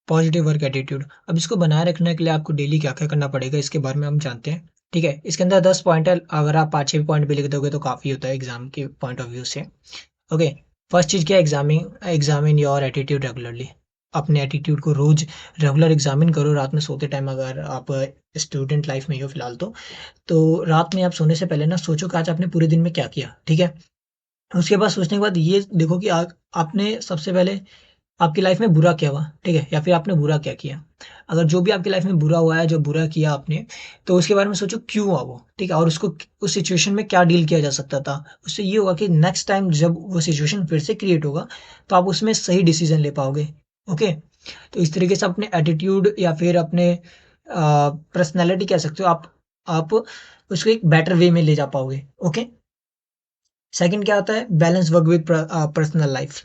Positive work attitude. अब इसको बनाए रखने के लिए आपको डेली क्या-क्या करना पड़ेगा इसके बारे में हम जानते हैं, ठीक है? इसके अंदर 10 पॉइंट है, अगर आप 5-6 भी पॉइंट भी लिख दोगे तो काफ़ी होता है एग्ज़ाम के पॉइंट ऑफ व्यू से। ओके, फर्स्ट चीज़ क्या है, एग्ज़ामिन योर एटीट्यूड रेगुलरली। अपने एटीट्यूड को रोज़ रेगुलर एग्ज़ामिन करो रात में सोते टाइम, अगर आप स्टूडेंट लाइफ़ में ही हो फिलहाल तो रात में आप सोने से पहले ना सोचो कि आज आपने पूरे दिन में क्या किया, ठीक है? उसके बाद सोचने के बाद ये देखो कि आपने सबसे पहले आपकी लाइफ में बुरा क्या हुआ, ठीक है? या फिर आपने बुरा क्या किया? अगर जो भी आपकी लाइफ में बुरा हुआ है, जो बुरा किया आपने, तो उसके बारे में सोचो क्यों हुआ वो, ठीक है? और उसको उस सिचुएशन में क्या डील किया जा सकता था? उससे ये होगा कि नेक्स्ट टाइम जब वो सिचुएशन फिर से क्रिएट होगा, तो आप उसमें सही डिसीज़न ले पाओगे, ओके? तो इस तरीके से अपने एटीट्यूड या फिर अपने पर्सनैलिटी कह सकते हो आप उसको एक बेटर वे में ले जा पाओगे, ओके? सेकंड क्या होता है? Balance work with personal life.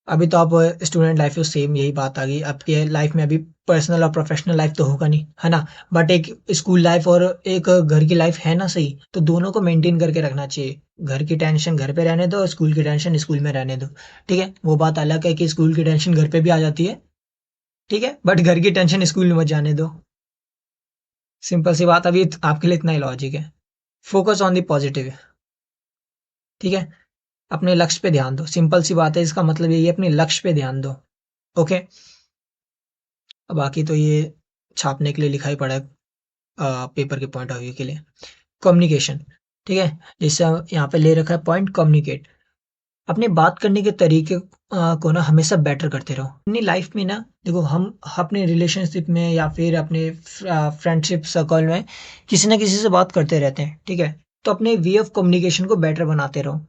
अभी तो आप स्टूडेंट लाइफ में सेम यही बात आ गई। आपके लाइफ में अभी पर्सनल और प्रोफेशनल लाइफ तो होगा नहीं, है ना? बट एक स्कूल लाइफ और एक घर की लाइफ है ना सही, तो दोनों को मेंटेन करके रखना चाहिए। घर की टेंशन घर पे रहने दो और स्कूल की टेंशन स्कूल में रहने दो, ठीक है? वो बात अलग है कि स्कूल की टेंशन घर पे भी आ जाती है, ठीक है? बट घर की टेंशन स्कूल में मत जाने दो। सिंपल सी बात, अभी आपके लिए इतना ही लॉजिक है। फोकस ऑन द पॉजिटिव, ठीक है? अपने लक्ष्य पे ध्यान दो। सिंपल सी बात है, इसका मतलब यही है, अपने लक्ष्य पे ध्यान दो, ओके? बाकी तो ये छापने के लिए लिखा ही पड़ा है, पेपर के पॉइंट ऑफ व्यू के लिए। कम्युनिकेशन, ठीक है? जैसे यहाँ पे ले रखा है पॉइंट कम्युनिकेट। अपने बात करने के तरीके को ना हमेशा बेटर करते रहो। अपनी लाइफ में ना देखो, हम अपने रिलेशनशिप में या फिर अपने फ्रेंडशिप सर्कल में किसी ना किसी से बात करते रहते हैं, ठीक है? तो अपने वे ऑफ कम्युनिकेशन को बेटर बनाते रहो।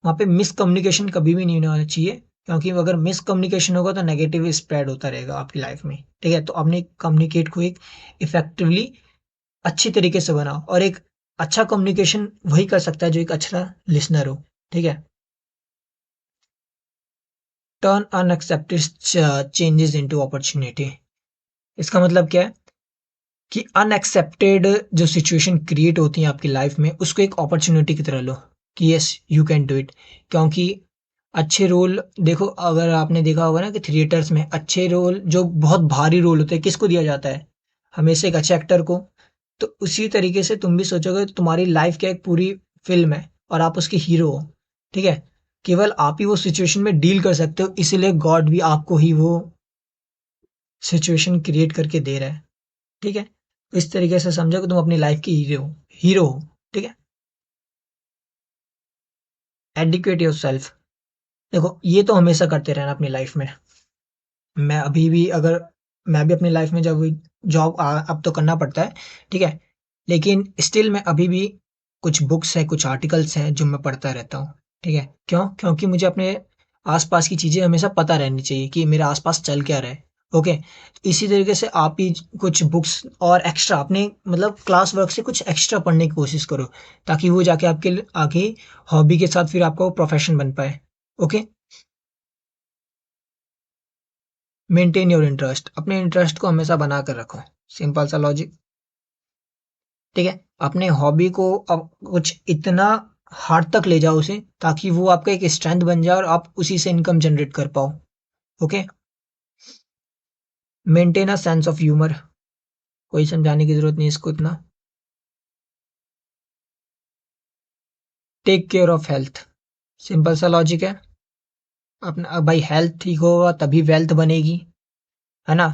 वहाँ पे मिसकम्युनिकेशन कभी भी नहीं होना चाहिए, क्योंकि अगर मिसकम्युनिकेशन होगा तो नेगेटिव स्प्रेड होता रहेगा आपकी लाइफ में, ठीक है? तो अपने कम्युनिकेट को एक इफेक्टिवली अच्छी तरीके से बनाओ, और एक अच्छा कम्युनिकेशन वही कर सकता है जो एक अच्छा लिसनर हो, ठीक है? Turn unaccepted changes into opportunity. इसका मतलब क्या है कि अनएक्सेप्टेड जो सिचुएशन क्रिएट होती है आपकी लाइफ में, उसको एक अपॉर्चुनिटी की तरह लो कि yes you can do it. क्योंकि अच्छे रोल देखो, अगर आपने देखा होगा ना कि थिएटर्स में अच्छे रोल जो बहुत भारी रोल होते हैं किसको दिया जाता है? हमेशा एक अच्छे एक्टर को। तो उसी तरीके से तुम भी सोचोगे तो तुम्हारी लाइफ क्या एक पूरी फिल्म है और आप उसके हीरो हो, ठीक है? केवल आप ही वो सिचुएशन में डील कर सकते हो, इसीलिए गॉड भी आपको ही वो सिचुएशन क्रिएट करके दे रहा है, ठीक है? तो इस तरीके से समझो कि तुम अपनी लाइफ की हीरो हो, ठीक है? Educate yourself. देखो, ये तो हमेशा करते रहना अपनी लाइफ में। मैं अभी भी अगर मैं भी अपनी लाइफ में जब जॉब अब तो करना पड़ता है, ठीक है? लेकिन स्टिल मैं अभी भी कुछ बुक्स हैं, कुछ आर्टिकल्स हैं जो मैं पढ़ता रहता हूँ, ठीक है? क्यों? क्योंकि मुझे अपने आस-पास की चीज़ें हमेशा पता रहनी चाहिए कि मेरे आस-पास चल क्या रहा है, ओके? इसी तरीके से आप भी कुछ बुक्स और एक्स्ट्रा अपने मतलब क्लास वर्क से कुछ एक्स्ट्रा पढ़ने की कोशिश करो, ताकि वो जाके आपके लिए आगे हॉबी के साथ फिर आपका वो प्रोफ़ेशन बन पाए, ओके? Maintain your interest. अपने इंटरेस्ट को हमेशा बना कर रखो। सिंपल सा लॉजिक, ठीक है? अपने हॉबी को अब कुछ इतना हार्ड तक ले जाओ उसे, ताकि वो आपका एक स्ट्रेंथ बन जाए और आप उसी से इनकम जनरेट कर पाओ, okay? Maintain a sense of humour. कोई समझाने की जरूरत नहीं इसको इतना। Take care of health. Simple सा लॉजिक है। अपना भाई हेल्थ ठीक होगा तभी वेल्थ बनेगी, है ना?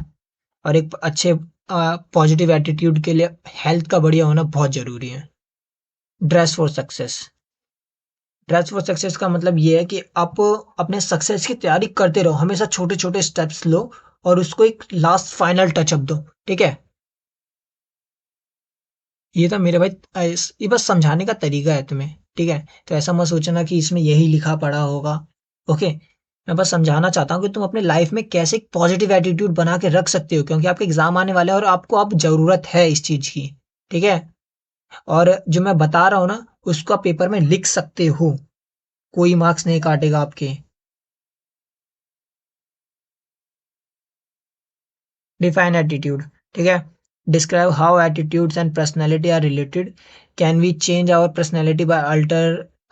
और एक अच्छे पॉजिटिव एटीट्यूड के लिए हेल्थ का बढ़िया होना बहुत जरूरी है। Dress for success. Dress for success का मतलब ये है कि आप अपने सक्सेस की तैयारी करते रहो, हमेशा छोटे छोटे स्टेप्स लो और उसको एक लास्ट फाइनल टचअप दो, ठीक है? ये था मेरे भाई, ये बस समझाने का तरीका है तुम्हें, ठीक है? तो ऐसा मत सोचना कि इसमें यही लिखा पड़ा होगा, ओके? मैं बस समझाना चाहता हूँ कि तुम अपने लाइफ में कैसे एक पॉजिटिव एटीट्यूड बना के रख सकते हो, क्योंकि आपके एग्जाम आने वाले हैं और आपको अब जरूरत है इस चीज की, ठीक है? और जो मैं बता रहा हूँ ना, उसको आप पेपर में लिख सकते हो, कोई मार्क्स नहीं काटेगा आपके। डिफाइन एटीट्यूड, ठीक है? Describe how attitudes and personality are related. Can we change our personality by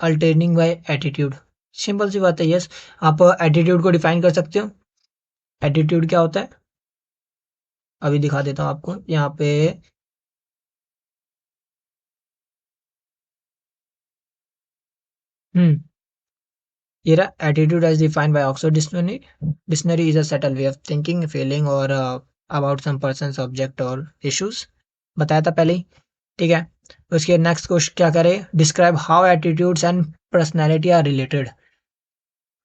altering by attitude? Simple सी बात है, यस। आप एटीट्यूड को डिफाइन कर सकते हो, एटीट्यूड क्या होता है, अभी दिखा देता हूँ आपको यहाँ पे। हम्म ये रहा attitude as defined by Oxford dictionary. Dictionary is a settle way of thinking, feeling और अबाउट सम पर्सन, सब्जेक्ट और इश्यूज। बताया था पहले ही, ठीक है। उसके नेक्स्ट क्वेश्चन क्या करे, describe how attitudes and personality are related.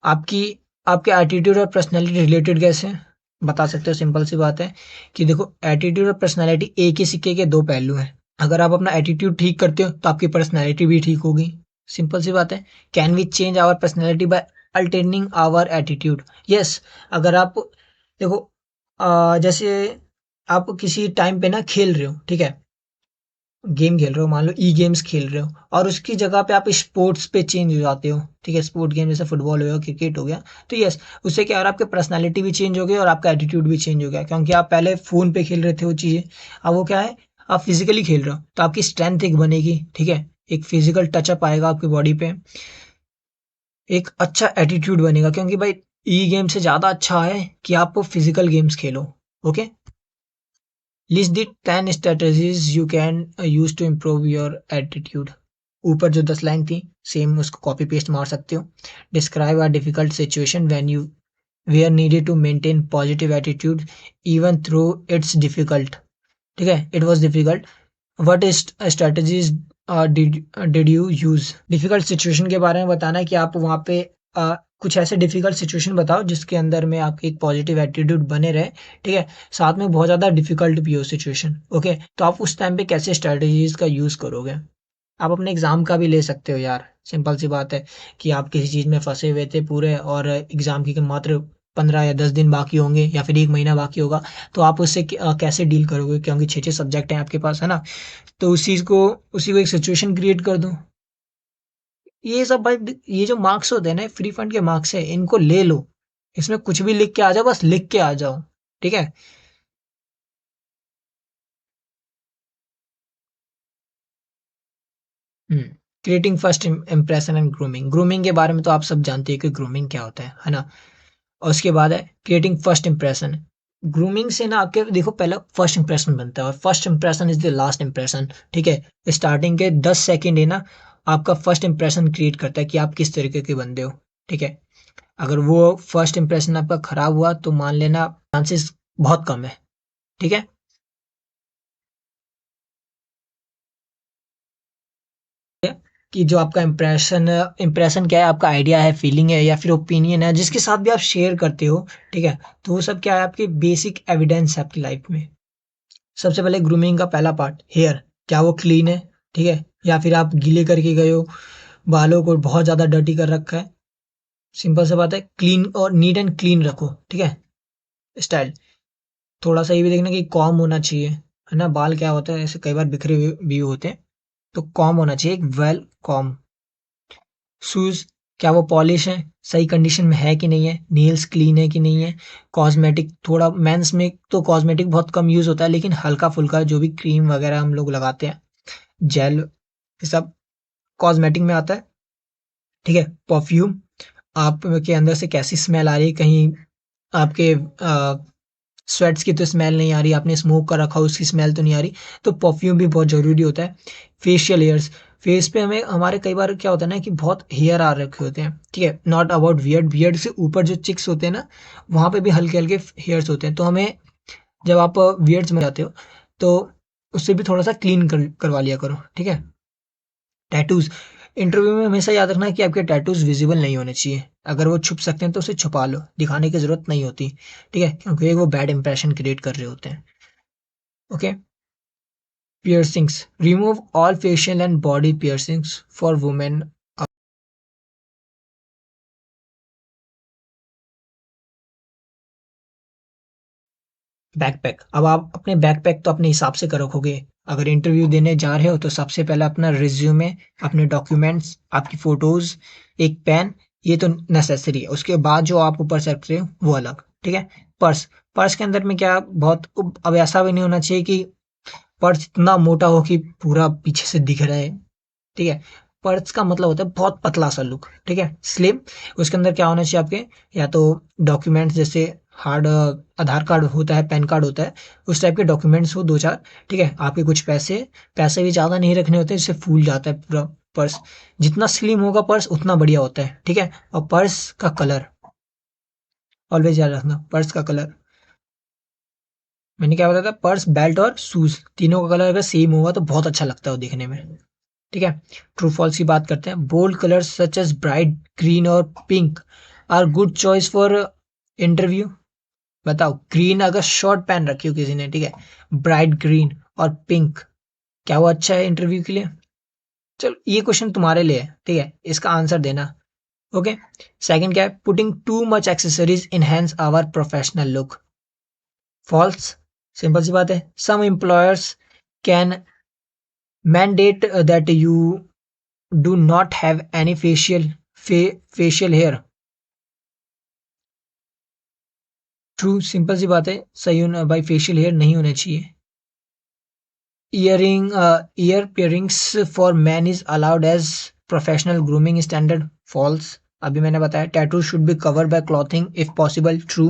आपकी आपके एटीट्यूड और पर्सनैलिटी रिलेटेड कैसे हैं? बता सकते हो, सिंपल सी बात है कि देखो, एटीट्यूड और पर्सनैलिटी एक ही सिक्के के दो पहलू हैं। अगर आप अपना एटीट्यूड ठीक करते हो तो आपकी पर्सनैलिटी भी ठीक होगी। सिंपल सी बात है। Can we change our personality by altering our attitude? Yes. अगर आप देखो, जैसे आप किसी टाइम पे ना खेल रहे हो, ठीक है, गेम खेल रहे हो, मान लो ई गेम्स खेल रहे हो, और उसकी जगह पे आप स्पोर्ट्स पे चेंज हो जाते हो, ठीक है, स्पोर्ट गेम जैसे फुटबॉल हो गया, क्रिकेट हो गया, तो यस, उससे क्या हो रहा है, आपकी पर्सनालिटी भी चेंज हो गई और आपका एटीट्यूड भी चेंज हो गया, क्योंकि आप पहले फोन पे खेल रहे थे वो चीजें, अब वो क्या है, आप फिजिकली खेल रहे हो, तो आपकी स्ट्रेंथ एक बनेगी, ठीक है, एक फिजिकल टचअप आएगा आपकी बॉडी पे, एक अच्छा एटीट्यूड बनेगा, क्योंकि भाई ई गेम से ज्यादा अच्छा है कि आप फिजिकल गेम्स खेलो। Okay. List the 10 strategies you can use to improve your attitude. ऊपर जो 10 लाइन थी, सेम उसको कॉपी पेस्ट मार सकते हो। Describe a difficult situation when you were needed to maintain positive attitude even through it's difficult. ठीक है, it was difficult. What is strategies did you use? Difficult situation के बारे में बताना है कि आप वहाँ पे कुछ ऐसे डिफिकल्ट सिचुएशन बताओ जिसके अंदर में आपकी एक पॉजिटिव एटीट्यूड बने रहे, ठीक है, साथ में बहुत ज़्यादा डिफिकल्ट भी हो सिचुएशन। ओके, तो आप उस टाइम पे कैसे स्ट्रेटजीज का यूज करोगे? आप अपने एग्जाम का भी ले सकते हो यार, सिंपल सी बात है कि आप किसी चीज में फंसे हुए थे पूरे, और एग्जाम की मात्र 15 या 10 दिन बाकी होंगे या फिर एक महीना बाकी होगा, तो आप उससे कैसे डील करोगे, क्योंकि 6-6 सब्जेक्ट हैं आपके पास, है ना, तो उसी को एक सिचुएशन क्रिएट कर दो। ये सब भाई, ये जो मार्क्स होते हैं ना, फ्री फंड के मार्क्स है, इनको ले लो, इसमें कुछ भी लिख के आ जाओ, बस लिख के आ जाओ, ठीक है। Creating first impression and grooming. Grooming के बारे में तो आप सब जानते हैं कि ग्रूमिंग क्या होता है ना। और उसके बाद है क्रिएटिंग फर्स्ट इंप्रेशन। ग्रूमिंग से ना आपके देखो, पहला फर्स्ट इंप्रेशन बनता है और first impression is the last impression, ठीक है। स्टार्टिंग के 10 सेकेंड है ना, आपका फर्स्ट इंप्रेशन क्रिएट करता है कि आप किस तरीके के बंदे हो, ठीक है। अगर वो फर्स्ट इंप्रेशन आपका खराब हुआ तो मान लेना चांसेस बहुत कम है, ठीक है। कि जो आपका इंप्रेशन क्या है, आपका आइडिया है, फीलिंग है या फिर ओपिनियन है, जिसके साथ भी आप शेयर करते हो, ठीक है, तो वो सब क्या है, आपके बेसिक एविडेंस है आपकी लाइफ में। सबसे पहले ग्रूमिंग का पहला पार्ट, हेयर, क्या वो क्लीन है, ठीक है, या फिर आप गीले करके गए हो, बालों को बहुत ज्यादा डर्टी कर रखा है। सिंपल सा बात है, क्लीन और नीट एंड क्लीन रखो, ठीक है। स्टाइल, थोड़ा सा ये भी देखना कि कॉम होना चाहिए, है ना, बाल क्या होता है ऐसे कई बार बिखरे हुए भी होते हैं, तो कॉम होना चाहिए, एक वेल कॉम। शूज, क्या वो पॉलिश है, सही कंडीशन में है कि नहीं है, नेल्स क्लीन है कि नहीं है। कॉस्मेटिक, थोड़ा मेंस में तो कॉस्मेटिक बहुत कम यूज होता है, लेकिन हल्का फुल्का जो भी क्रीम वगैरह हम लोग लगाते हैं, जेल, ये सब कॉस्मेटिक में आता है, ठीक है। परफ्यूम, आपके अंदर से कैसी स्मेल आ रही है, कहीं आपके स्वेट्स की तो स्मेल नहीं आ रही, आपने स्मोक कर रखा हो उसकी स्मेल तो नहीं आ रही, तो परफ्यूम भी बहुत जरूरी होता है। फेशियल हेयर्स, फेस पे हमें हमारे कई बार क्या होता है ना कि बहुत हेयर आ रखे होते हैं, ठीक है, नॉट अबाउट बियर्ड, बियर्ड से ऊपर जो चिक्स होते हैं ना, वहां पे भी हल्के हल्के हेयर्स होते हैं, तो हमें जब आप बियर्ड्स में जाते हो तो उससे भी थोड़ा सा क्लीन करवा लिया करो, ठीक है। टैटूज, इंटरव्यू में हमेशा याद रखना कि आपके टैटूज विजिबल नहीं होने चाहिए, अगर वो छुप सकते हैं तो उसे छुपा लो, दिखाने की जरूरत नहीं होती, ठीक है, क्योंकि वो बैड इंप्रेशन क्रिएट कर रहे होते हैं। Okay. Piercings, remove all facial and body piercings for women. Backpack, अब आप अपने बैकपैक तो अपने हिसाब से कर रखोगे, अगर इंटरव्यू देने जा रहे हो तो सबसे पहले अपना रिज्यूमे, अपने डॉक्यूमेंट्स, आपकी फोटोज, एक पेन, ये तो नेसेसरी है, उसके बाद जो आप ऊपर से रखते हो वो अलग, ठीक है। पर्स, पर्स के अंदर में क्या बहुत, अब ऐसा भी नहीं होना चाहिए कि पर्स इतना मोटा हो कि पूरा पीछे से दिख रहा है, ठीक है। पर्स का मतलब होता है बहुत पतला सा लुक, ठीक है, स्लिम। उसके अंदर क्या होना चाहिए आपके, या तो डॉक्यूमेंट्स जैसे हार्ड आधार कार्ड होता है, पैन कार्ड होता है, उस टाइप के डॉक्यूमेंट्स हो 2-4, ठीक है? आपके कुछ पैसे, पैसे भी ज़्यादा नहीं रखने होते, जिससे फूल जाता है पूरा पर्स। जितना स्लिम होगा पर्स उतना बढ़िया होता है, ठीक है? और पर्स का कलर ऑलवेज याद रखना, पर्स का कलर। मैंने क्या बताया था? पर्स, बेल्ट और शूज़ तीनों का कलर अगर सेम होगा तो बहुत अच्छा लगता है वो दिखने में, ठीक है? ट्रू फॉल्स की बात करते हैं। Bold colours such as bright green और pink are good choice for interview. बताओ, ग्रीन अगर शर्ट पहन रखी हो किसी ने, ठीक है, ब्राइट ग्रीन और पिंक, क्या वो अच्छा है इंटरव्यू के लिए? चलो ये क्वेश्चन तुम्हारे लिए है, ठीक है, इसका आंसर देना। ओके। सेकंड क्या है? Putting too much accessories enhance our professional look. False. Simple सी बात है। Some employers can mandate that you do not have any facial hair. True, simple सी बात है, सही होना भाई, फेशियल हेयर नहीं होने चाहिए। Ear piercings for men is allowed as professional grooming standard. False. अभी मैंने बताया tattoo should be covered by clothing if possible. True.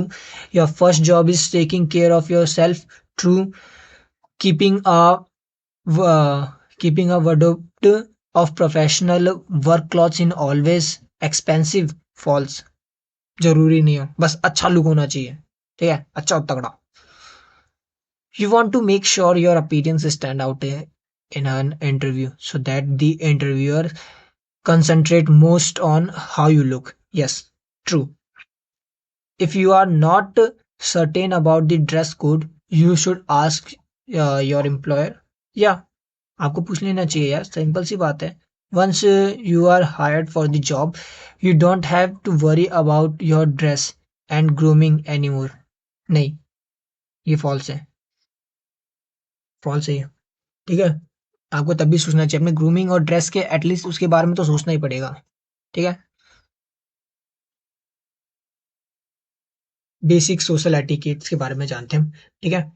Your first job is taking care of your self. True. Keeping keeping a wardrobe of professional work clothes in always expensive. False. जरूरी नहीं हो, बस अच्छा look होना चाहिए, ठीक है, अच्छा और तगड़ा. You want to make sure your appearance stand out in an interview so that the interviewer concentrate most on how you look. Yes, true. If you are not certain about the dress code, you should ask your employer. Yeah, आपको पूछ लेना चाहिए यार, simple सी बात है. Once you are hired for the job, you don't have to worry about your dress and grooming anymore. नहीं, ये false है. false है ये, ठीक है. आपको तब भी सोचना चाहिए अपने ग्रूमिंग और ड्रेस के, एटलीस्ट उसके बारे में तो सोचना ही पड़ेगा, ठीक है. बेसिक सोशल एटिकेट्स के बारे में जानते हैं हम, ठीक है.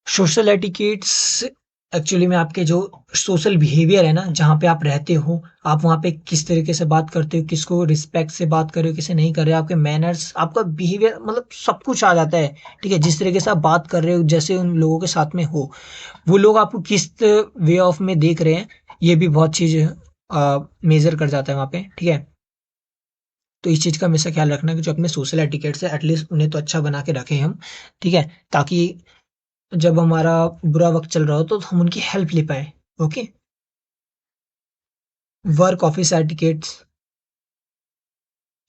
सोशल एटिकेट्स एक्चुअली में आपके जो सोशल बिहेवियर है ना, जहाँ पे आप रहते हो, आप वहाँ पे किस तरीके से बात करते हो, किसको रिस्पेक्ट से बात कर रहे हो, किसे नहीं कर रहे हो, आपके मैनर्स, आपका बिहेवियर, मतलब सब कुछ आ जाता है, ठीक है. जिस तरीके से आप बात कर रहे हो, जैसे उन लोगों के साथ में हो, वो लोग आपको किस वे ऑफ में देख रहे हैं, ये भी बहुत चीज मेजर कर जाता है वहाँ पे, ठीक है. तो इस चीज़ का हमेशा ख्याल रखना कि जो अपने सोशल एटिकेट्स है एटलीस्ट उन्हें तो अच्छा बना के रखें हम, ठीक है, ताकि जब हमारा बुरा वक्त चल रहा हो तो हम उनकी हेल्प ले पाए. Okay. Work office etiquettes,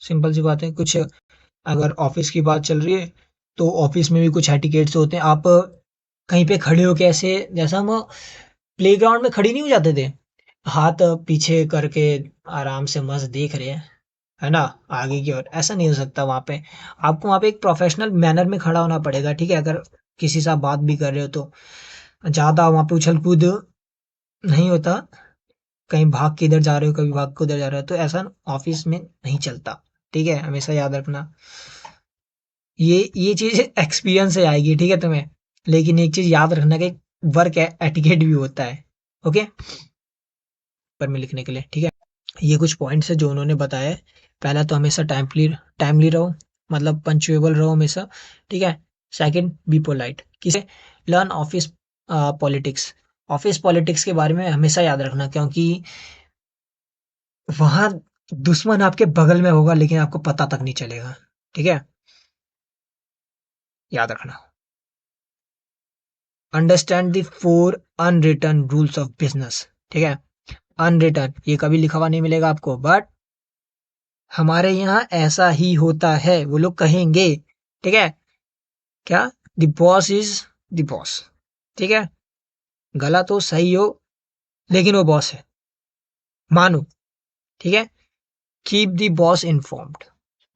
simple सी बात है. कुछ अगर ऑफिस की बात चल रही है तो ऑफिस में भी कुछ एटिकेट्स होते हैं. आप कहीं पे खड़े हो, कैसे, जैसा हम प्लेग्राउंड में खड़ी नहीं हो जाते थे, हाथ पीछे करके आराम से मस्त देख रहे हैं, है ना, आगे की ओर, ऐसा नहीं हो सकता वहाँ पे. आपको वहाँ पे एक प्रोफेशनल मैनर में खड़ा होना पड़ेगा, ठीक है. अगर किसी से आप बात भी कर रहे हो तो ज़्यादा वहाँ पे उछल कूद नहीं होता. कहीं भाग के इधर जा रहे हो, कभी भाग के उधर जा रहे हो, तो ऐसा ऑफिस में नहीं चलता, ठीक है, हमेशा याद रखना. ये चीज़ एक्सपीरियंस से आएगी, ठीक है तुम्हें. लेकिन एक चीज़ याद रखना कि वर्क एटिकेट भी होता है. ओके. पर में लिखने के लिए, ठीक है. ये कुछ पॉइंट्स है जो उन्होंने बताया है. पहला तो हमेशा टाइमली रहो, मतलब पंक्चुएबल रहो हमेशा, ठीक है. Second, be polite. किसे? Learn office politics. Office politics के बारे में हमेशा याद रखना, क्योंकि वहां दुश्मन आपके बगल में होगा लेकिन आपको पता तक नहीं चलेगा, ठीक है, याद रखना. Understand the 4 unwritten rules of business, ठीक है. अनरिटन, ये कभी लिखा हुआ नहीं मिलेगा आपको, बट हमारे यहाँ ऐसा ही होता है, वो लोग कहेंगे, ठीक है. क्या? The boss is the boss, ठीक है. गलत हो सही हो, लेकिन वो बॉस है, मानो, ठीक है. Keep the boss informed.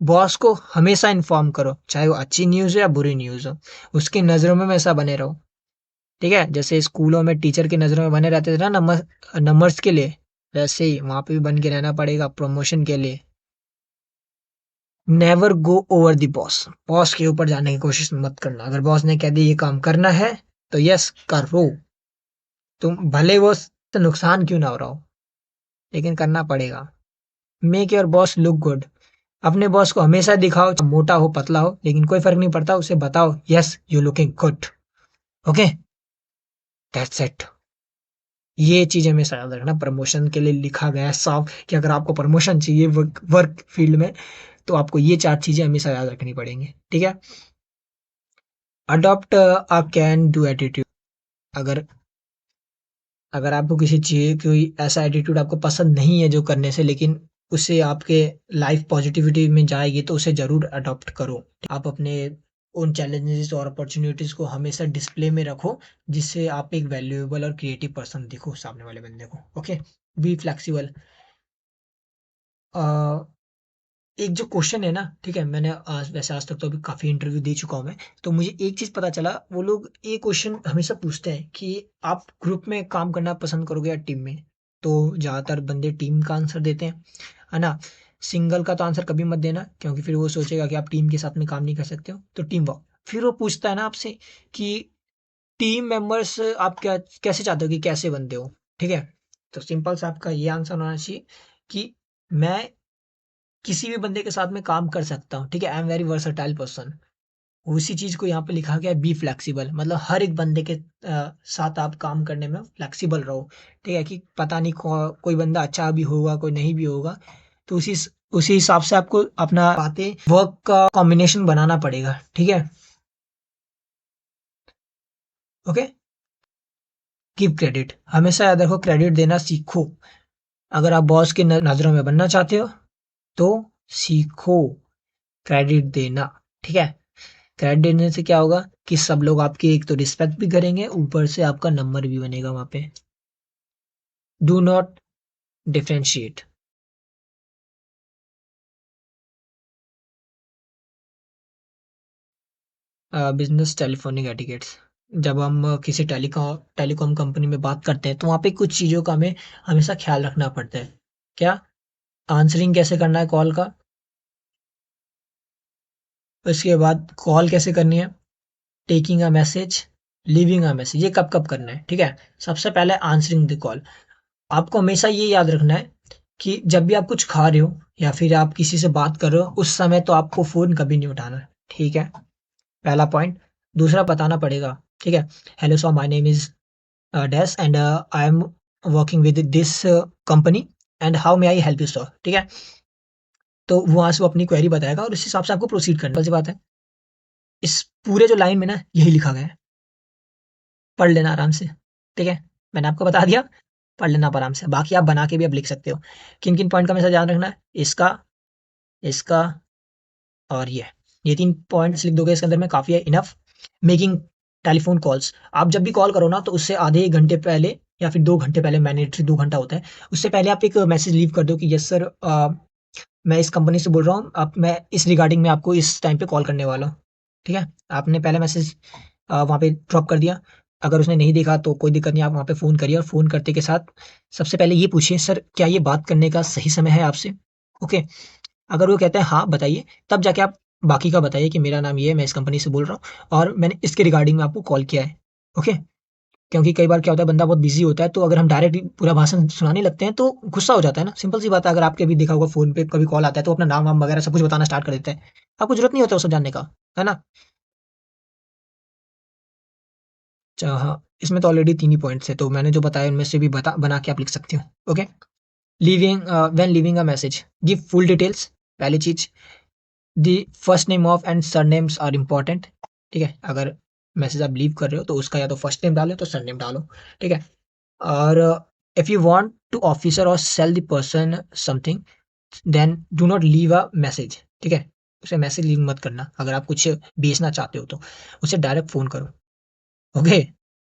Boss को हमेशा इन्फॉर्म करो, चाहे वो अच्छी न्यूज़ हो या बुरी न्यूज़ हो, उसकी नज़रों में हमेशा बने रहो, ठीक है. जैसे स्कूलों में टीचर की नज़रों में बने रहते थे ना, नंबर्स के लिए, वैसे ही वहां पे भी बन के रहना पड़ेगा प्रमोशन के लिए. Never go over the boss. Boss के ऊपर जाने की कोशिश मत करना. अगर बॉस ने कह दिया ये काम करना है तो यस करो, तुम भले वो से नुकसान क्यों ना हो रहा हो, लेकिन करना पड़ेगा. Make your boss look good. अपने बॉस को हमेशा दिखाओ, मोटा हो पतला हो, लेकिन कोई फर्क नहीं पड़ता, उसे बताओ yes you looking good. Okay, that's it. ये चीज हमेशा याद रखना, प्रमोशन के लिए लिखा गया है साफ कि अगर आपको प्रमोशन चाहिए वर्क फील्ड में, तो आपको ये 4 चीजें हमेशा याद रखनी पड़ेंगी, ठीक है? Adopt a can do attitude. अगर अगर आपको किसी चीज़ कोई ऐसा एटीट्यूड आपको पसंद नहीं है जो करने से, लेकिन उससे आपके लाइफ पॉजिटिविटी में जाएगी, तो उसे ज़रूर अडॉप्ट करो। आप अपने उन चैलेंजेस और अपॉर्चुनिटीज़ को हमेशा डिस्प्ले में रखो, जिससे आप एक वैल्यूएबल और क्रिएटिव पर्सन दिखो सामने वाले बंदे को। Okay, be flexible. एक जो क्वेश्चन है ना, ठीक है, मैंने आज तक तो अभी काफ़ी इंटरव्यू दे चुका हूँ मैं, तो मुझे एक चीज़ पता चला, वो लोग ये क्वेश्चन हमेशा पूछते हैं कि आप ग्रुप में काम करना पसंद करोगे या टीम में? तो ज़्यादातर बंदे टीम का आंसर देते हैं, है ना? सिंगल का तो आंसर कभी मत देना, क्योंकि फिर वो सोचेगा कि आप टीम के साथ में काम नहीं कर सकते हो, तो टीम वर्क। फिर वो पूछता है ना आपसे कि टीम मेंबर्स आप क्या कैसे चाहते हो कि कैसे बनते हो? ठीक है? तो सिंपल सा आपका ये आंसर होना चाहिए कि मैं किसी भी बंदे के साथ में काम कर सकता हूँ, ठीक है? I am very versatile person. उसी चीज़ को यहाँ पे लिखा गया है, बी फ्लेक्सिबल, मतलब हर एक बंदे के साथ आप काम करने में फ्लेक्सिबल रहो, ठीक है? कि पता नहीं कोई बंदा अच्छा भी होगा, कोई नहीं भी होगा, तो उसी हिसाब से आपको अपना बातें वर्क का कॉम्बिनेशन बनाना पड़ेगा, ठीक है? ओके? गिव क्रेडिट, हमेशा याद रखो क्रेडिट देना सीखो। अगर आप बॉस की नज़रों में बनना चाहते हो, तो सीखो क्रेडिट देना, ठीक है? क्रेडिट देने से क्या होगा कि सब लोग आपकी एक तो रिस्पेक्ट भी करेंगे, ऊपर से आपका नंबर भी बनेगा वहाँ पे। Do not differentiate. Business telephonic etiquettes, जब हम किसी टेलीकॉम कंपनी में बात करते हैं, तो वहाँ पे कुछ चीज़ों का हमें हमेशा ख्याल रखना पड़ता है। क्या? आंसरिंग कैसे करना है कॉल का, उसके बाद कॉल कैसे करनी है, taking a message, leaving a message, ये कब कब करना है, ठीक है? सबसे पहले आंसरिंग द कॉल। आपको हमेशा ये याद रखना है कि जब भी आप कुछ खा रहे हो या फिर आप किसी से बात कर रहे हो, उस समय तो आपको फ़ोन कभी नहीं उठाना है, ठीक है? पहला पॉइंट। दूसरा बताना पड़ेगा, ठीक है? Hello sir, my name is dash and I am working with this company and how may I help you sir, ठीक है? तो वहाँ से वो अपनी क्वेरी बताएगा और उस हिसाब से आपको प्रोसीड करना है, सिंपल सी बात है। इस पूरे जो लाइन में ना यही लिखा गया है, पढ़ लेना आराम से, ठीक है? मैंने आपको बता दिया, पढ़ लेना आप आराम से, बाकी आप बना के भी अब लिख सकते हो। किन-किन पॉइंट का हमेशा ध्यान रखना है, इसका, इसका और ये 3 पॉइंट्स लिख दोगे इसके अंदर में, काफ़ी है, इनफ। मेकिंग टेलीफ़ोन कॉल्स, आप जब भी कॉल करो ना, तो उससे आधे 1 घंटे पहले या फिर 2 घंटे पहले, मैंडेटरी 2 घंटा होता है, उससे पहले आप एक मैसेज लीव कर दो कि यस सर, मैं इस कंपनी से बोल रहा हूँ, अब मैं इस रिगार्डिंग में आपको इस टाइम पे कॉल करने वाला हूँ, ठीक है? आपने पहले मैसेज वहाँ पे ड्रॉप कर दिया। अगर उसने नहीं देखा तो कोई दिक्कत नहीं, आप वहाँ पे फ़ोन करिए और फ़ोन करते के साथ सबसे पहले ये पूछिए, सर क्या ये बात करने का सही समय है आपसे? ओके? अगर वो कहते हैं हाँ, बताइए, तब जाके आप बाकी का बताइए कि मेरा नाम ये है, मैं इस कंपनी से बोल रहा हूँ और मैंने इसके रिगार्डिंग में आपको कॉल किया है। ओके? क्योंकि कई बार क्या होता है, बंदा बहुत बिज़ी होता है, तो अगर हम डायरेक्ट पूरा भाषण सुनाने लगते हैं, तो गुस्सा हो जाता है ना, सिंपल सी बात है। अगर आपके भी देखा होगा फ़ोन पे कभी कॉल आता है, तो अपना नाम-वाम वगैरह सब कुछ बताना स्टार्ट कर देता है। आपको ज़रूरत नहीं होता वो सब जानने का, है ना? अच्छा हाँ, इसमें तो ऑलरेडी 3 ही पॉइंट्स हैं, तो मैंने जो बताया उनमें से भी बना के आप लिख सकते हो। Okay? When leaving a message, give full details, पहली चीज़। The first name of and surnames are important, ठीक है? अगर मैसेज आप लीव कर रहे हो, तो उसका या तो फर्स्ट नेम डालो, तो सरनेम डालो, ठीक है? और if you want to officer और sell the person something, then do not leave a message, ठीक है? उसे मैसेज लीव मत करना, अगर आप कुछ बेचना चाहते हो तो। उसे डायरेक्ट फ़ोन करो, ओके?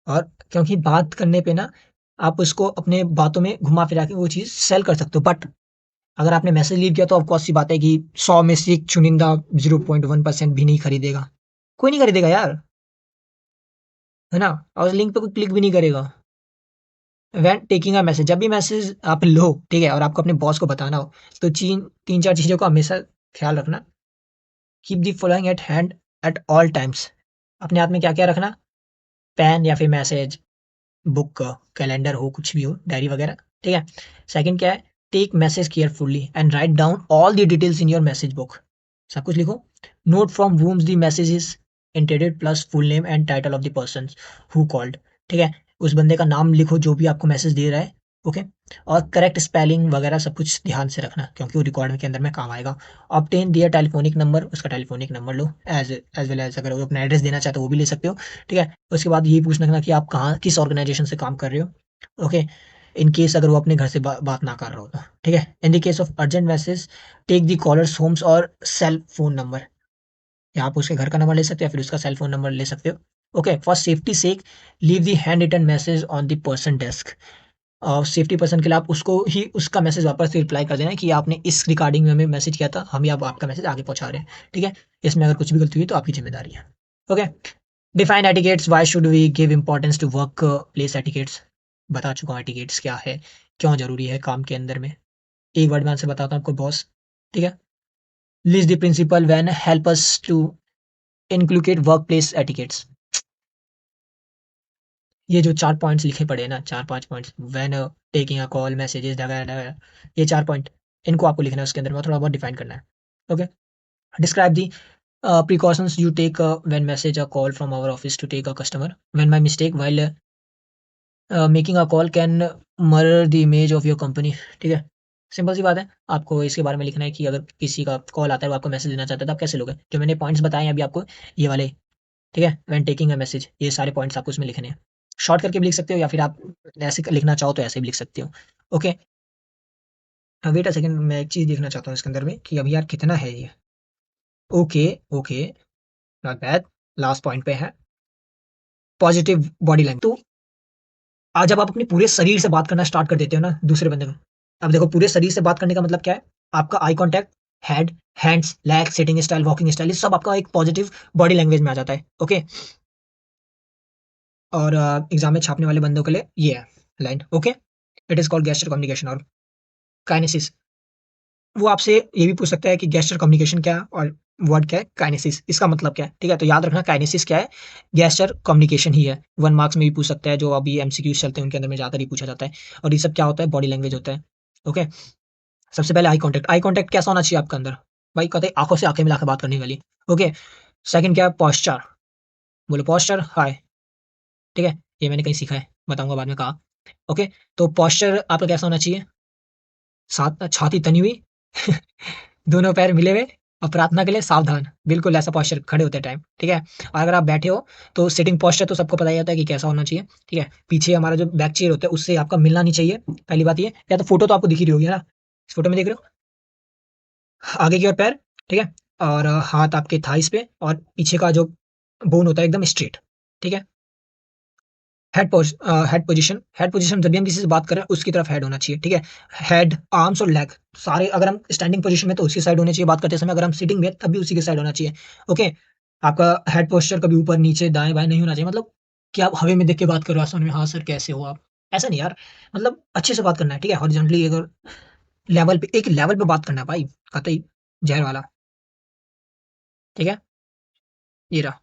और क्योंकि बात करने पे ना, आप उसको अपने बातों में घुमा-फिरा के वो चीज़ सेल कर सकते हो, बट अगर आपने मैसेज लीव किया, तो ऑफ़ कोर्स सी बात है कि 100 में से एक चुनिंदा 0.1% भी नहीं खरीदेगा। कोई नहीं खरीदेगा यार, है ना? और उस लिंक पे कोई क्लिक भी नहीं करेगा। व्हेन टेकिंग अ मैसेज, जब भी मैसेज आप लो, ठीक है? और आपको अपने बॉस को बताना हो, तो 3-4 चीज़ों का हमेशा ख़्याल रखना। Keep the following eight hand at all times. अपने हाथ में क्या-क्या रखना? पेन या फिर मैसेज, बुक, कैलेंडर हो, कुछ भी हो, डायरी वग़ैरह, ठीक है? सेकंड क्या है? Take message carefully and write down all the details in your message book. सब कुछ लिखो। Note from whom the message is intended plus full name and title of the person who called. ठीक है, उस बंदे का नाम लिखो जो भी आपको मैसेज दे रहा है। ओके, और करेक्ट स्पेलिंग वगैरह सब कुछ ध्यान से रखना क्योंकि वो रिकॉर्ड के अंदर में काम आएगा। ऑब्टेन दियर टेलीफोनिक नंबर, उसका टेलीफोनिक नंबर लो। एज वेल एज अगर वो अपना एड्रेस देना चाहते हो वो भी ले सकते हो। ठीक है, उसके बाद ये पूछना रखना कि आप कहाँ किस ऑर्गेनाइजेशन से काम कर रहे हो। ओके, इन केस अगर वो अपने घर से बात ना कर रहा हो तो। ठीक है, in the case of urgent message take the caller's homes और सेल फोन नंबर, या आप उसके घर का नंबर ले सकते हो या फिर उसका सेल फोन नंबर ले सकते हो। Okay, for safety sake leave the hand written message on the person desk. और सेफ्टी पर्सन के लिए आप उसको ही उसका मैसेज वापस से रिप्लाई कर देना कि आपने इस रिगार्डिंग में हमें मैसेज किया था, हम अब आपका मैसेज आगे पहुंचा रहे हैं। ठीक है, इसमें अगर कुछ भी गलती हुई तो आपकी जिम्मेदारी है। Okay, define etiquettes, why should we give importance to work place etiquettes. बता चुका हूँ एटिकेट्स क्या है, क्यों जरूरी है काम के अंदर में। एक वर्ड में आंसर बताता हूँ आपको, बॉस। ठीक है, list the principle when help us to inculcate work place etiquettes. ये जो 4 पॉइंट्स लिखे पड़े हैं ना, 4-5 points, when taking a call, messages वगैरह, ये 4 पॉइंट, इनको आपको लिखना है उसके अंदर में, थोड़ा बहुत डिफाइन करना है। Okay, describe the precautions you take when message a call from our office to take a customer when my mistake while making a call can murder the image of your company. ठीक है, simple सी बात है, आपको इसके बारे में लिखना है कि अगर किसी का कॉल आता है वो आपको मैसेज देना चाहता है तो आप कैसे लोगे। जो मैंने पॉइंट्स बताए हैं अभी आपको, ये वाले। ठीक है, व्हेन टेकिंग अ मैसेज, ये सारे पॉइंट्स आपको इसमें लिखने हैं। शॉर्ट करके भी लिख सकते हो या फिर आप ऐसे लिखना चाहो तो ऐसे भी लिख सकते हो। ओके, वेट अ सेकंड, मैं एक चीज़ देखना चाहता हूँ इसके अंदर में कि अभी यार कितना है ये। Okay, okay, not bad. Last point पे है पॉजिटिव बॉडी लैंग्वेज। तो आज जब आप अपने पूरे शरीर से बात करना स्टार्ट कर देते हो ना दूसरे बंदे को, अब देखो पूरे शरीर से बात करने का मतलब क्या है, आपका eye contact, head, hands, leg, sitting style, walking style, ये सब आपका एक पॉजिटिव बॉडी लैंग्वेज में आ जाता है। ओके, और एग्जाम में छापने वाले बंदों के लिए ये है line. Okay, it is called gesture communication और काइनेसिस। वो आपसे ये भी पूछ सकता है कि गेस्चर कम्युनिकेशन क्या है और वर्ड क्या है काइनेसिस, इसका मतलब क्या है। ठीक है, तो याद रखना काइनेसिस क्या है, गेस्चर कम्युनिकेशन ही है। 1 मार्क्स में भी पूछ सकता है, जो अभी एमसीक्यूज चलते हैं उनके अंदर में ज़्यादातर ही पूछा जाता है। और ये सब क्या होता है, बॉडी लैंग्वेज होता है। ओके, सबसे पहले आई कांटेक्ट कैसा होना चाहिए आपके अंदर, भाई कहते हैं आंखों से आंखें मिलाकर बात करने वाली। ओके, सेकंड क्या है, पोस्चर। बोलो पोस्चर हाय। ठीक है, ये मैंने कहीं सीखा है, बताऊंगा बाद में कहा। ओके, तो पोस्चर आपका कैसा होना चाहिए, साथ छाती तनी हुई दोनों पैर मिले हुए और प्रार्थना के लिए सावधान, बिल्कुल ऐसा पोस्चर खड़े होते टाइम। ठीक है, और अगर आप बैठे हो तो सिटिंग पोस्चर तो सबको पता ही होता है कि कैसा होना चाहिए। ठीक है, पीछे हमारा जो बैक चेयर होता है उससे आपका मिलना नहीं चाहिए, पहली बात ये। या तो फोटो तो आपको दिख ही रही होगी है ना, इस फोटो में देख रहे हो, आगे की ओर पैर। ठीक है, और हाथ आपके थाइस पे और पीछे का जो बोन होता है एकदम स्ट्रेट। ठीक है, हेड पोजीशन जब भी हम किसी से बात कर रहे हैं उसकी तरफ हेड होना चाहिए। ठीक है, हेड, आर्म्स और लेग सारे, अगर हम स्टैंडिंग पोजीशन में तो उसी साइड होने चाहिए बात करते समय, अगर हम सिटिंग में तब भी उसी के साइड होना चाहिए। ओके, आपका हेड पोस्चर कभी ऊपर नीचे दाएं बाएं नहीं होना चाहिए, मतलब कि आप हवा में देख के बात कर रहे हो आसमान में, हाँ सर कैसे हो आप, ऐसा नहीं यार, मतलब अच्छे से बात करना है। ठीक है, हॉरिजॉन्टली, अगर लेवल पे, एक लेवल पे बात करना है भाई, कतई जहर वाला। ठीक है, ये रहा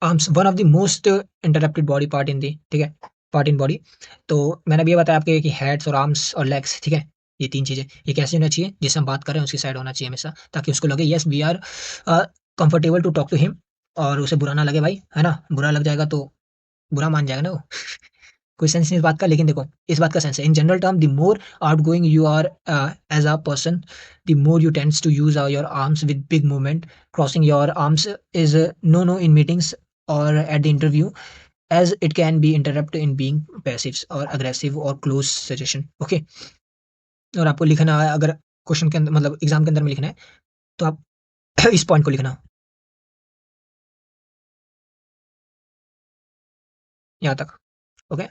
arms, one of the most interrupted body part in the. ठीक है, पार्ट इन बॉडी। तो मैंने अभी ये बताया आपके कि हेड्स और आर्म्स और लेग्स। ठीक है, ये 3 चीज़ें, ये कैसे होना चाहिए, जिससे हम बात कर रहे हैं उसकी साइड होना चाहिए हमेशा, ताकि उसको लगे yes we are comfortable to talk to him, और उसे बुरा ना लगे भाई, है ना, बुरा लग जाएगा तो बुरा मान जाएगा ना वो कोई सेंस नहीं इस बात का, लेकिन देखो इस बात का सेंस है। In general term, the more outgoing you are as a person, the more you tends to use your arms with big movement, crossing your arms is no in meetings और at the interview, as it can be interrupt in being passive or aggressive or close suggestion। Okay, और आपको लिखना है अगर question के अंदर, मतलब exam के अंदर में लिखना है तो आप इस पॉइंट को लिखना, यहाँ तक। ओके,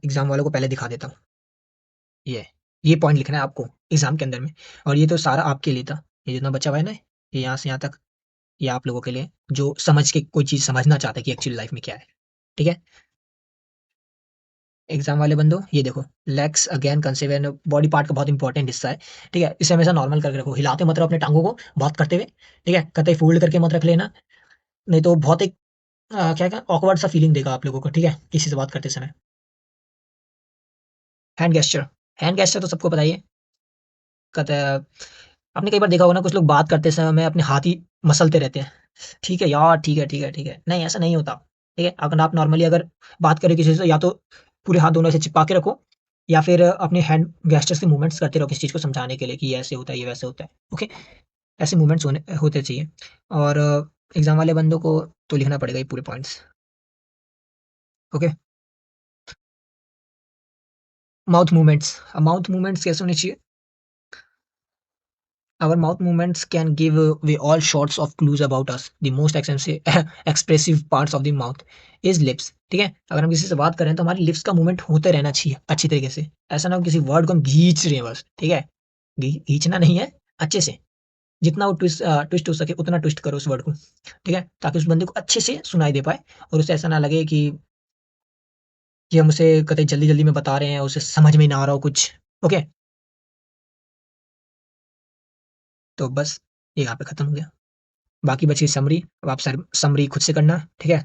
एग्जाम वालों को पहले दिखा देता हूँ, ये ये पॉइंट लिखना है आपको एग्जाम के अंदर में। और ये तो सारा आपके लिए था, ये जितना बचा हुआ है ना, ये यहाँ से यहाँ तक, ये आप लोगों के लिए जो समझ के कोई चीज़ समझना चाहते हैं कि एक्चुअली लाइफ में क्या है। ठीक है, एग्जाम वाले बंदो ये देखो, legs again conceive an body part का बहुत इंपॉर्टेंट हिस्सा है। ठीक है, इसे हमेशा नॉर्मल करके रखो, हिलाते मत रहो अपने टांगों को बात करते हुए। ठीक है, कतई फोल्ड करके मत रख लेना, नहीं तो बहुत एक क्या क्या ऑकवर्ड सा फीलिंग देगा आप लोगों को। ठीक है, किसी से बात करते समय। हैंड गेस्चर, हैंड गेस्चर तो सबको पता ही है। कहता है आपने कई बार देखा होगा ना कुछ लोग बात करते समय में अपने हाथ ही मसलते रहते हैं। ठीक है यार, ठीक है, ठीक है, ठीक है। नहीं ऐसा नहीं होता, ठीक है? अगर आप नॉर्मली अगर बात करें किसी से या तो पूरे हाथ दोनों ऐसे चिपका के रखो या फिर अपने हैंड गेस्चर से मूवमेंट्स करते रहो किसी चीज़ को समझाने के लिए कि ये ऐसे होता है, ये वैसे होता है, ओके? ऐसे मूवमेंट्स होते चाहिए और एग्ज़ाम वाले बंदों को तो लिखना पड़ेगा ये पूरे पॉइंट्स, ओके? माउथ मूवमेंट्स कैसे होने चाहिए? Our mouth movements can give away all sorts of clues about us. The most expressive parts of the mouth is lips. ठीक है? अगर हम किसी से बात करें तो हमारी लिप्स का मूवमेंट होते रहना चाहिए अच्छी तरीके से। ऐसा ना हो किसी वर्ड को हम खींच रहे हैं बस, ठीक है? खींचना नहीं है, अच्छे से। जितना वो ट्विस्ट हो सके उतना ट्विस्ट करो उस वर्ड को, ठीक है? ताकि उस बंदे को अच्छे से सुनाई दे पाए और उसे ऐसा ना लगे कि हम उसे कतई जल्दी-जल्दी में बता रहे हैं, उसे समझ में ही ना आ रहा हो कुछ, ओके? तो बस ये यहाँ पे खत्म हो गया। बाकी बची समरी, अब आप समरी खुद से करना, ठीक है?